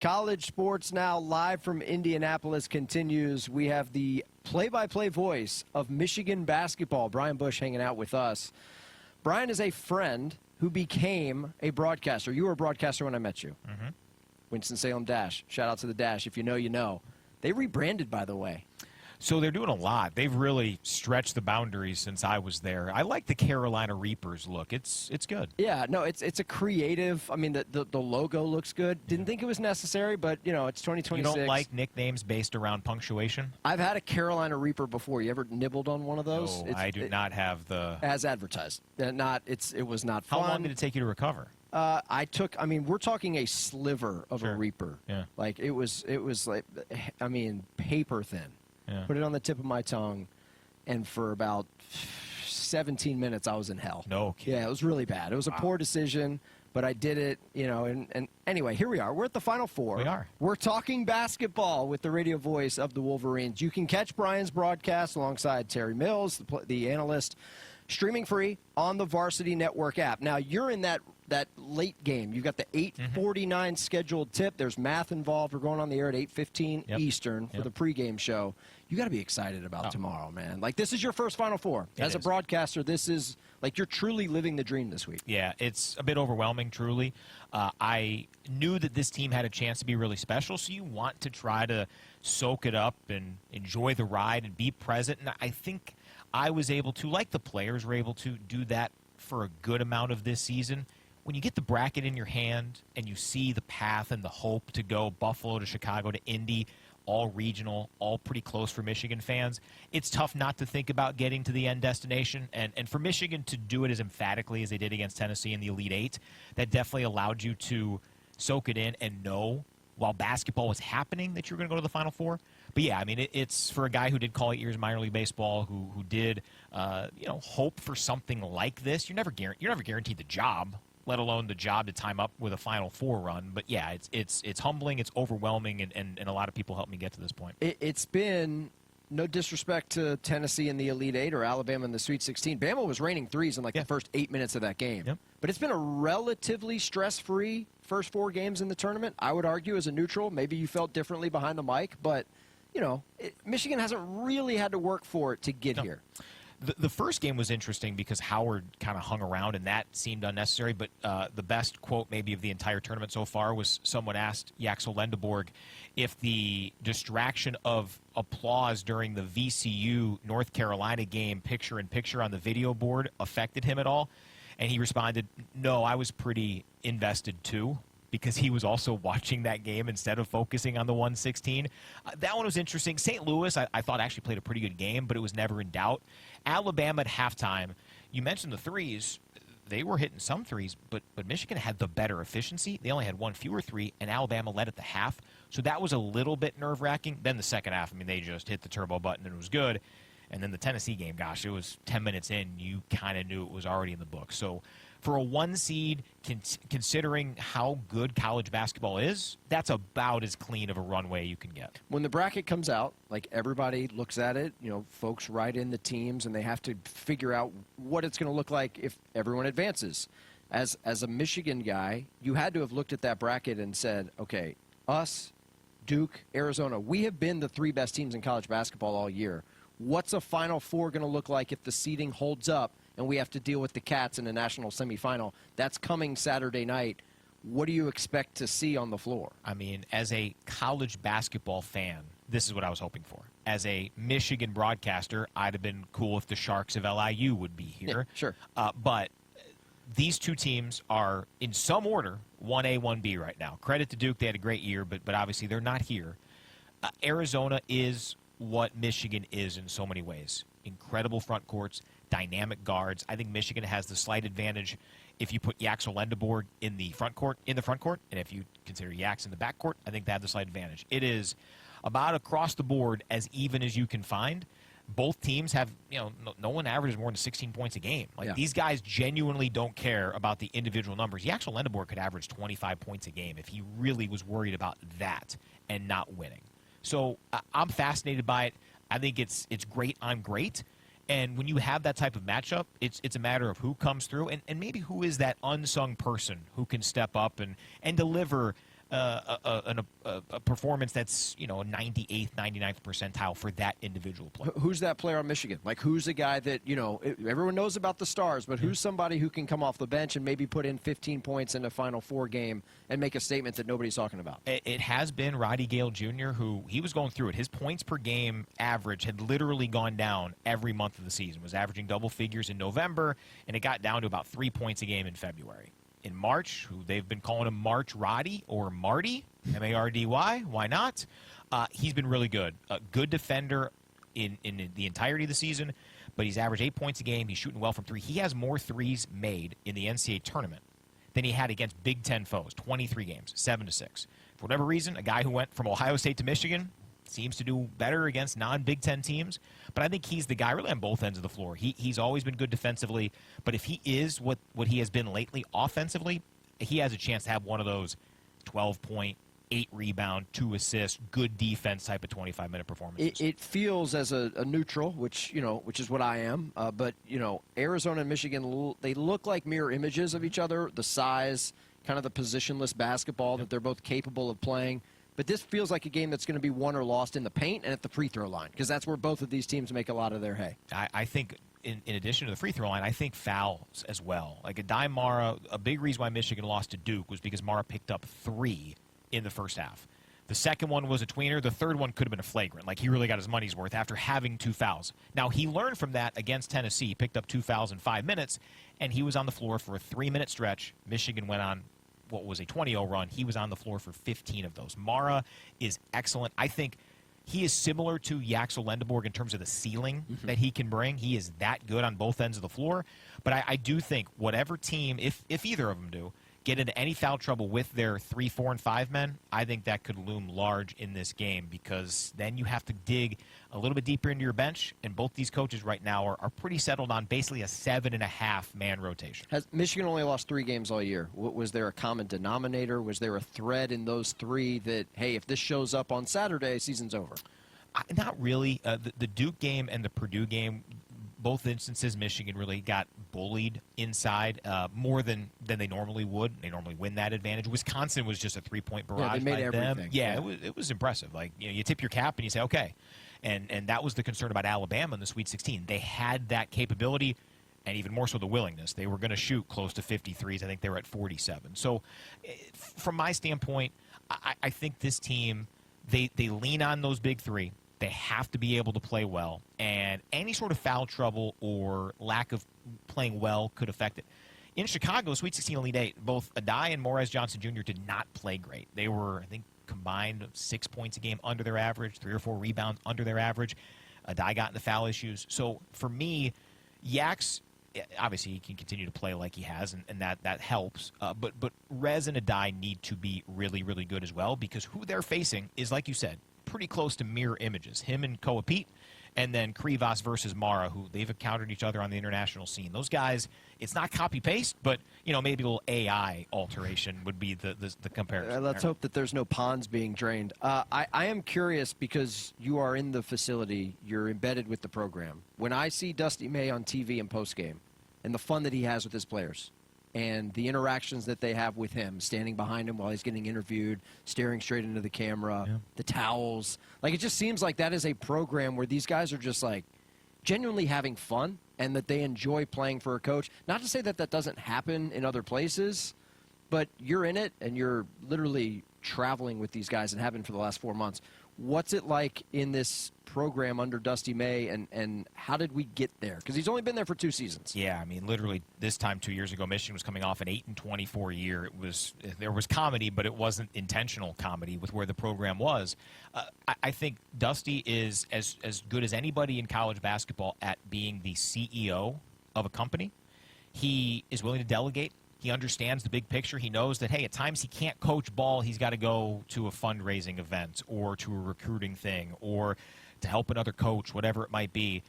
College Sports Now, live from Indianapolis, continues. We have the play-by-play voice of Michigan basketball, Brian Boesch, hanging out with us. Brian is a friend who became a broadcaster. You were a broadcaster when I met you. Mm-hmm. Winston-Salem Dash. Shout out to the Dash. If you know, you know. They rebranded, by the way. So they're doing a lot. They've really stretched the boundaries since I was there. I like the Carolina Reapers look. It's good. Yeah, no, it's a creative. I mean, the logo looks good. Didn't think it was necessary, but, you know, it's 2026. You don't like nicknames based around punctuation? I've had a Carolina Reaper before. You ever nibbled on one of those? No, I do not have the... As advertised. It was not fun. How long did it take you to recover? We're talking a sliver of a Reaper. Yeah. Like, it was like, paper thin. Yeah. Put it on the tip of my tongue, and for about 17 minutes, I was in hell. No kidding. Yeah, it was really bad. It was a poor decision, but I did it, you know, and anyway, here we are. We're at the Final Four. We are. We're talking basketball with the radio voice of the Wolverines. You can catch Brian's broadcast alongside Terry Mills, the analyst, streaming free on the Varsity Network app. Now, you're in that late game. You've got the 8:49 scheduled tip. There's math involved. We're going on the air at 8:15 Eastern for the pregame show. You got to be excited about tomorrow, man. Like, this is your first Final Four. As a broadcaster, this is, like, you're truly living the dream this week. Yeah, it's a bit overwhelming, truly. I knew that this team had a chance to be really special, so you want to try to soak it up and enjoy the ride and be present. And I think I was able to, like the players were able to, do that for a good amount of this season. When you get the bracket in your hand and you see the path and the hope to go Buffalo to Chicago to Indy, all regional, all pretty close for Michigan fans, it's tough not to think about getting to the end destination. And for Michigan to do it as emphatically as they did against Tennessee in the Elite Eight, that definitely allowed you to soak it in and know while basketball was happening that you were going to go to the Final Four. But, yeah, I mean, it's for a guy who did call 8 years minor league baseball, who did, hope for something like this. You're never guaranteed the job, let alone the job to time up with a Final Four run. But, yeah, it's humbling, it's overwhelming, and a lot of people helped me get to this point. It's been, no disrespect to Tennessee in the Elite Eight or Alabama in the Sweet 16. Bama was raining threes in, the first 8 minutes of that game. Yep. But it's been a relatively stress-free first 4 games in the tournament. I would argue as a neutral, maybe you felt differently behind the mic, but, you know, Michigan hasn't really had to work for it to get here. The first game was interesting because Howard kind of hung around, and that seemed unnecessary. But the best quote maybe of the entire tournament so far was someone asked Yaxel Lendeborg if the distraction of applause during the VCU North Carolina game picture-in-picture on the video board affected him at all. And he responded, no, I was pretty invested too, because he was also watching that game instead of focusing on the 116. That one was interesting. St. Louis, I thought, actually played a pretty good game, but it was never in doubt. Alabama at halftime, you mentioned the threes. They were hitting some threes, but Michigan had the better efficiency. They only had 1 fewer three, and Alabama led at the half. So that was a little bit nerve-wracking. Then the second half, I mean, they just hit the turbo button, and it was good. And then the Tennessee game, gosh, it was 10 minutes in. You kind of knew it was already in the book. So for a 1 seed, considering how good college basketball is, that's about as clean of a runway you can get. When the bracket comes out, like, everybody looks at it, you know, folks write in the teams, and they have to figure out what it's going to look like if everyone advances. As a Michigan guy, you had to have looked at that bracket and said, okay, us, Duke, Arizona, we have been the 3 best teams in college basketball all year. What's a Final Four going to look like if the seeding holds up and we have to deal with the Cats in a national semifinal? That's coming Saturday night. What do you expect to see on the floor? I mean, as a college basketball fan, this is what I was hoping for. As a Michigan broadcaster, I'd have been cool if the Sharks of LIU would be here. Yeah, sure. But these two teams are, in some order, 1A, 1B right now. Credit to Duke. They had a great year, but obviously they're not here. Arizona is what Michigan is in so many ways. Incredible front courts, dynamic guards. I think Michigan has the slight advantage if you put Yaxel Lendeborg in the front court, and if you consider Yax in the back court, I think they have the slight advantage. It is about across the board as even as you can find. Both teams have, no one averages more than 16 points a game. These guys genuinely don't care about the individual numbers. Yaxel Lendeborg could average 25 points a game if he really was worried about that and not winning. So I'm fascinated by it. I think it's great on great. And when you have that type of matchup, it's a matter of who comes through and maybe who is that unsung person who can step up and deliver a performance that's, a 98th, 99th percentile for that individual player. Who's that player on Michigan? Like, who's a guy that, everyone knows about the stars, but who's somebody who can come off the bench and maybe put in 15 points in a Final Four game and make a statement that nobody's talking about? It has been Roddy Gale Jr., who he was going through it. His points per game average had literally gone down every month of the season. Was averaging double figures in November, and it got down to about 3 points a game in February. In March, who they've been calling him March Roddy or Marty, M-A-R-D-Y, why not? He's been really good. A good defender in the entirety of the season, but he's averaged 8 points a game. He's shooting well from three. He has more threes made in the NCAA tournament than he had against Big Ten foes, 23 games, 7-6. For whatever reason, a guy who went from Ohio State to Michigan seems to do better against non-Big Ten teams. But I think he's the guy really on both ends of the floor. He's always been good defensively. But if he is what he has been lately offensively, he has a chance to have one of those 12-point, 8-rebound, 2-assist, good defense type of 25-minute performances. It feels as a neutral, which is what I am. But, Arizona and Michigan, they look like mirror images of each other. The size, kind of the positionless basketball that they're both capable of playing. But this feels like a game that's going to be won or lost in the paint and at the free throw line, because that's where both of these teams make a lot of their hay. I think, in addition to the free throw line, I think fouls as well. Like Adai Mara, a big reason why Michigan lost to Duke was because Mara picked up 3 in the first half. The second one was a tweener. The third one could have been a flagrant. Like, he really got his money's worth after having 2 fouls. Now, he learned from that against Tennessee. He picked up 2 fouls in 5 minutes, and he was on the floor for a 3-minute stretch. Michigan went on what was a 20-0 run. He was on the floor for 15 of those. Mara is excellent. I think he is similar to Yaxel Lendeborg in terms of the ceiling that he can bring. He is that good on both ends of the floor. But I do think whatever team, if either of them do, get into any foul trouble with their 3, 4, and 5 men, I think that could loom large in this game, because then you have to dig a little bit deeper into your bench, and both these coaches right now are pretty settled on basically a 7.5-man rotation. Has Michigan only lost 3 games all year? Was there a common denominator? Was there a thread in those 3 that, hey, if this shows up on Saturday, season's over? Not really. The Duke game and the Purdue game, both instances, Michigan really got bullied inside more than they normally would. They normally win that advantage. Wisconsin was just a 3-point barrage they made by them. everything. Yeah, it was impressive. Like, you tip your cap and you say, okay. And that was the concern about Alabama in the Sweet 16. They had that capability, and even more so the willingness. They were going to shoot close to 53s. I think they were at 47. So from my standpoint, I think this team, they lean on those big 3. They have to be able to play well, and any sort of foul trouble or lack of playing well could affect it. In Chicago, Sweet 16 Elite 8, both Adai and Morez Johnson Jr. did not play great. They were, I think, combined 6 points a game under their average, 3 or 4 rebounds under their average. Adai got into foul issues. So for me, Yax, obviously he can continue to play like he has, and that helps. But Rez and Adai need to be really, really good as well, because who they're facing is, like you said, pretty close to mirror images. Him and Koa Pete, and then Krivas versus Mara, who they've encountered each other on the international scene. Those guys, it's not copy-paste, but, maybe a little AI alteration would be the comparison. Let's hope that there's no ponds being drained. I am curious, because you are in the facility, you're embedded with the program. When I see Dusty May on TV in postgame, and the fun that he has with his players, and the interactions that they have with him, standing behind him while he's getting interviewed, staring straight into the camera, the towels. Like, it just seems like that is a program where these guys are just, like, genuinely having fun, and that they enjoy playing for a coach. Not to say that that doesn't happen in other places, but you're in it, and you're literally traveling with these guys and have been for the last 4 months. What's it like in this program under Dusty May, and how did we get there? Because he's only been there for 2 seasons. Yeah, I mean, literally this time 2 years ago, Michigan was coming off an 8-24 year. There was comedy, but it wasn't intentional comedy with where the program was. I think Dusty is as good as anybody in college basketball at being the CEO of a company. He is willing to delegate. He understands the big picture. He knows that, hey, at times he can't coach ball. He's got to go to a fundraising event or to a recruiting thing or to help another coach, whatever it might be.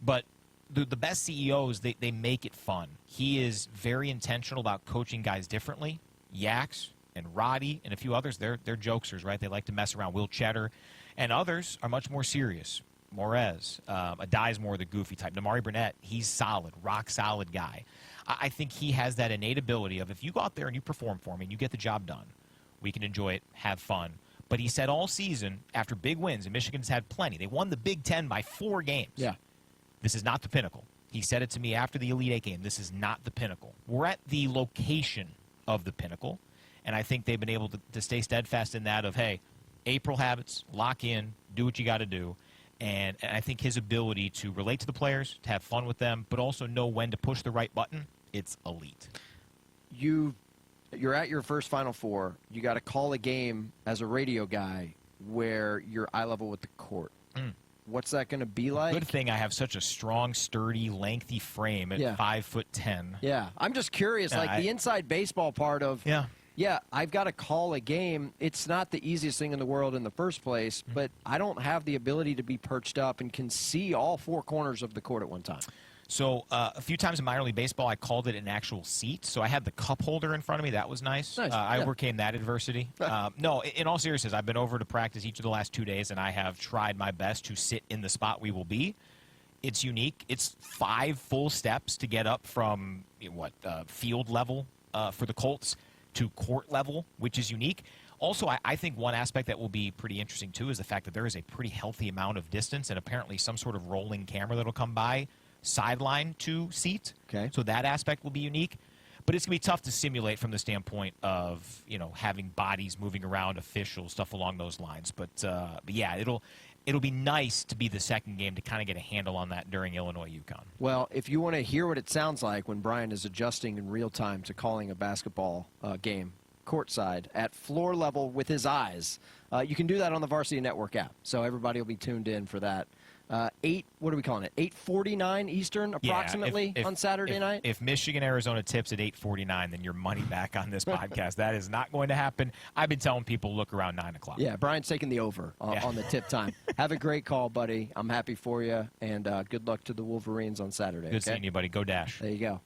But the best CEOs, they make it fun. He is very intentional about coaching guys differently. Yax and Roddy and a few others, they're jokesters, right? They like to mess around. Will Cheddar. And others are much more serious. Morez, Adai's more the goofy type. Damari Burnett, he's solid, rock-solid guy. I think he has that innate ability of, if you go out there and you perform for me and you get the job done, We can enjoy it, have fun. But he said all season, after big wins, and Michigan's had plenty, they won the Big Ten by 4 games. Yeah. This is not the pinnacle. He said it to me after the Elite Eight game. This is not the pinnacle. We're at the location of the pinnacle, and I think they've been able to stay steadfast in that of, hey, April habits, lock in, do what you got to do. And I think his ability to relate to the players, to have fun with them, but also know when to push the right button, it's elite. You're at your first Final Four. You got to call a game as a radio guy where you're eye level with the court. What's that going to be like? Good thing I have such a strong, sturdy, lengthy frame at 5'10". Yeah, I'm just curious, the inside baseball part of. Yeah, I've got to call a game. It's not the easiest thing in the world in the first place, but I don't have the ability to be perched up and can see all 4 corners of the court at one time. So a few times in minor league baseball, I called it an actual seat. So I had the cup holder in front of me. That was nice. I overcame that adversity. No, in all seriousness, I've been over to practice each of the last 2 days, and I have tried my best to sit in the spot we will be. It's unique. It's 5 full steps to get up from field level for the Colts to court level, which is unique. Also, I think one aspect that will be pretty interesting, too, is the fact that there is a pretty healthy amount of distance and apparently some sort of rolling camera that will come by sideline to seat. Okay. So that aspect will be unique. But it's going to be tough to simulate from the standpoint of, having bodies moving around, officials, stuff along those lines. But yeah, it'll be nice to be the second game to kind of get a handle on that during Illinois-UConn. Well, if you want to hear what it sounds like when Brian is adjusting in real time to calling a basketball game courtside at floor level with his eyes, you can do that on the Varsity Network app. So everybody will be tuned in for that. 8, what are we calling it? 8:49 Eastern, approximately, on Saturday night? If Michigan-Arizona tips at 8:49, then your money back on this podcast. That is not going to happen. I've been telling people look around 9 o'clock. Yeah, Brian's taking the over on the tip time. Have a great call, buddy. I'm happy for you, and good luck to the Wolverines on Saturday. Good seeing you, buddy. Go Dash. There you go.